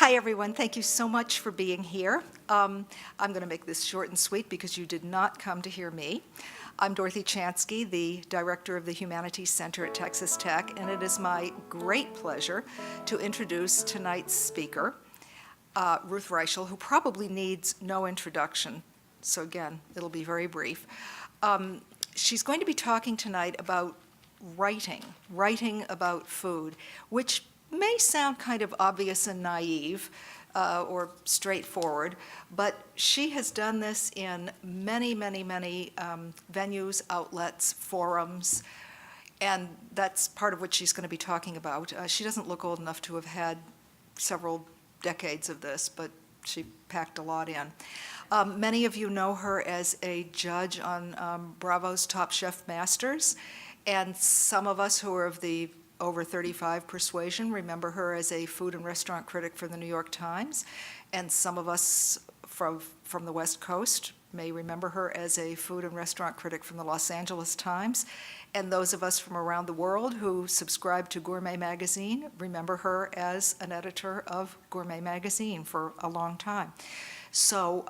Hi, everyone. Thank you so much for being here. I'm going to make this short and sweet because you did not come to hear me. I'm Dorothy Chansky, the director of the Humanities Center at Texas Tech, and it is my great pleasure to introduce tonight's speaker, Ruth Reichl, who probably needs no introduction. So again, it'll be very brief. She's going to be talking tonight about writing about food, which may sound kind of obvious and naive or straightforward, but she has done this in many venues, outlets, forums, and that's part of what she's going to be talking about. She doesn't look old enough to have had several decades of this, but she packed a lot in. Many of you know her as a judge on Bravo's Top Chef Masters, and some of us who are of the over 35 persuasion remember her as a food and restaurant critic for the New York Times, and some of us from the West Coast may remember her as a food and restaurant critic from the Los Angeles Times, and those of us from around the world who subscribe to Gourmet Magazine remember her as an editor of Gourmet Magazine for a long time. So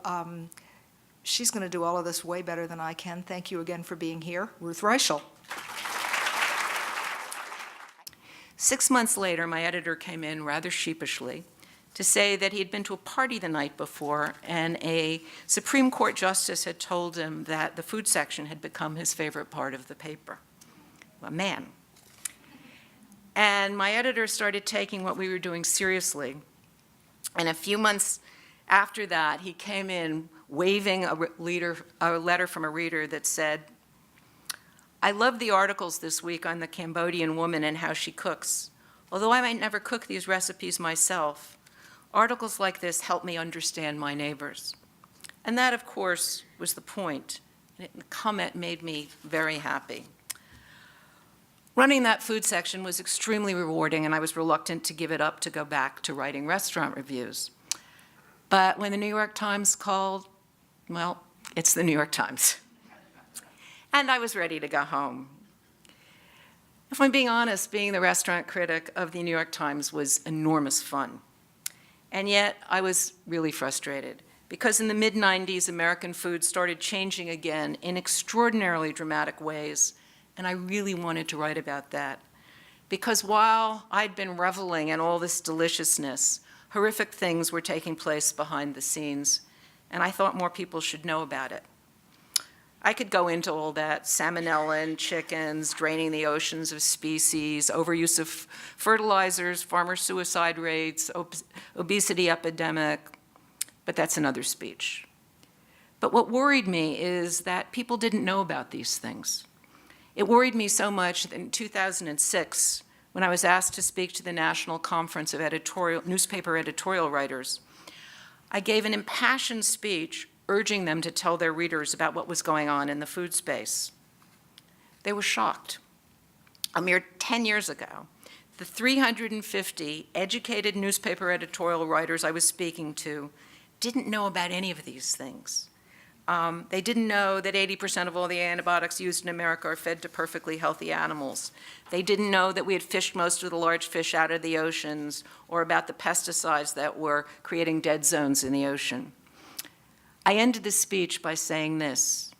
she's going to do all of this way better than I can. Thank you again for being here. Ruth Reichl. 6 months later, my editor came in rather sheepishly to say that he had been to a party the night before and a Supreme Court justice had told him that the food section had become his favorite part of the paper. A man. And my editor started taking what we were doing seriously. And a few months after that, he came in waving a letter from a reader that said, "I love the articles this week on the Cambodian woman and how she cooks. Although I might never cook these recipes myself, articles like this help me understand my neighbors." And that, of course, was the point. The comment made me very happy. Running that food section was extremely rewarding, and I was reluctant to give it up to go back to writing restaurant reviews. But when the New York Times called, well, it's the New York Times. And I was ready to go home. If I'm being honest, being the restaurant critic of the New York Times was enormous fun. And yet, I was really frustrated, because in the mid-90s, American food started changing again in extraordinarily dramatic ways, and I really wanted to write about that. Because while I'd been reveling in all this deliciousness, horrific things were taking place behind the scenes, and I thought more people should know about it. I could go into all that, salmonella in chickens, draining the oceans of species, overuse of fertilizers, farmer suicide rates, obesity epidemic, but that's another speech. But what worried me is that people didn't know about these things. It worried me so much that in 2006, when I was asked to speak to the National Conference of Newspaper Editorial Writers, I gave an impassioned speech urging them to tell their readers about what was going on in the food space. They were shocked. A mere 10 years ago, the 350 educated newspaper editorial writers I was speaking to didn't know about any of these things. They didn't know that 80% of all the antibiotics used in America are fed to perfectly healthy animals. They didn't know that we had fished most of the large fish out of the oceans, or about the pesticides that were creating dead zones in the ocean. I ended the speech by saying this: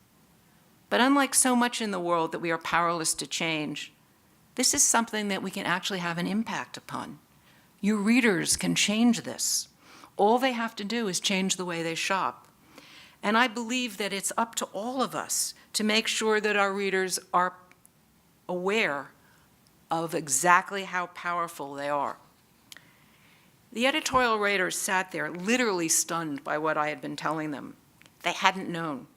but unlike so much in the world that we are powerless to change, this is something that we can actually have an impact upon. Your readers can change this. All they have to do is change the way they shop. And I believe that it's up to all of us to make sure that our readers are aware of exactly how powerful they are. The editorial writers sat there literally stunned by what I had been telling them. They hadn't known,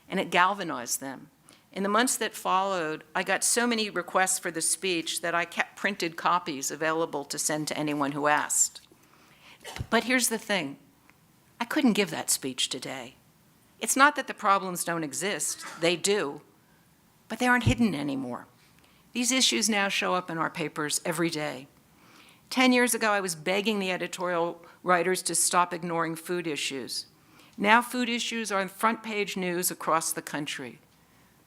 and it galvanized them. In the months that followed, I got so many requests for the speech that I kept printed copies available to send to anyone who asked. But here's the thing. I couldn't give that speech today. It's not that the problems don't exist. They do. But they aren't hidden anymore. These issues now show up in our papers every day. 10 years ago, I was begging the editorial writers to stop ignoring food issues. Now food issues are front-page news across the country.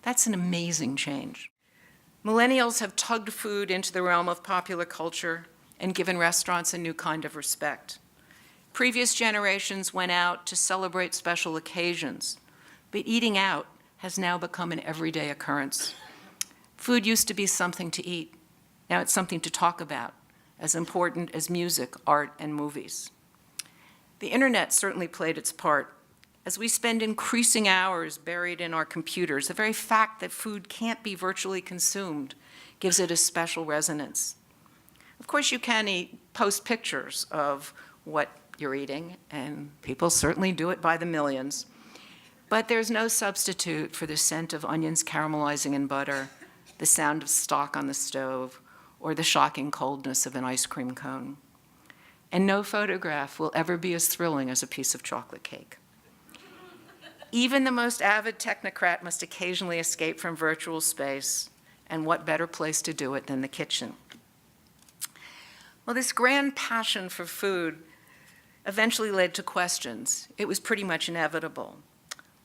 That's an amazing change. Millennials have tugged food into the realm of popular culture and given restaurants a new kind of respect. Previous generations went out to celebrate special occasions, but eating out has now become an everyday occurrence. Food used to be something to eat. Now it's something to talk about, as important as music, art, and movies. The internet certainly played its part. As we spend increasing hours buried in our computers, the very fact that food can't be virtually consumed gives it a special resonance. Of course, you can post pictures of what you're eating, and people certainly do it by the millions. But there's no substitute for the scent of onions caramelizing in butter, the sound of stock on the stove, or the shocking coldness of an ice cream cone. And no photograph will ever be as thrilling as a piece of chocolate cake. Even the most avid technocrat must occasionally escape from virtual space, and what better place to do it than the kitchen? Well, this grand passion for food eventually led to questions. It was pretty much inevitable.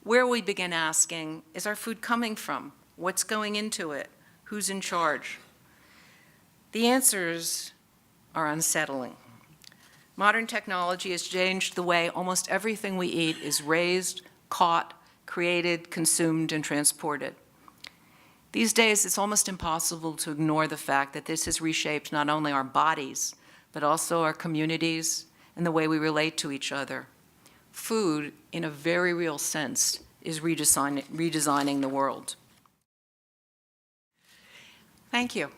Where we began asking, is our food coming from? What's going into it? Who's in charge? The answers are unsettling. Modern technology has changed the way almost everything we eat is raised, caught, created, consumed, and transported. These days, it's almost impossible to ignore the fact that this has reshaped not only our bodies, but also our communities and the way we relate to each other. Food, in a very real sense, is redesigning the world. Thank you.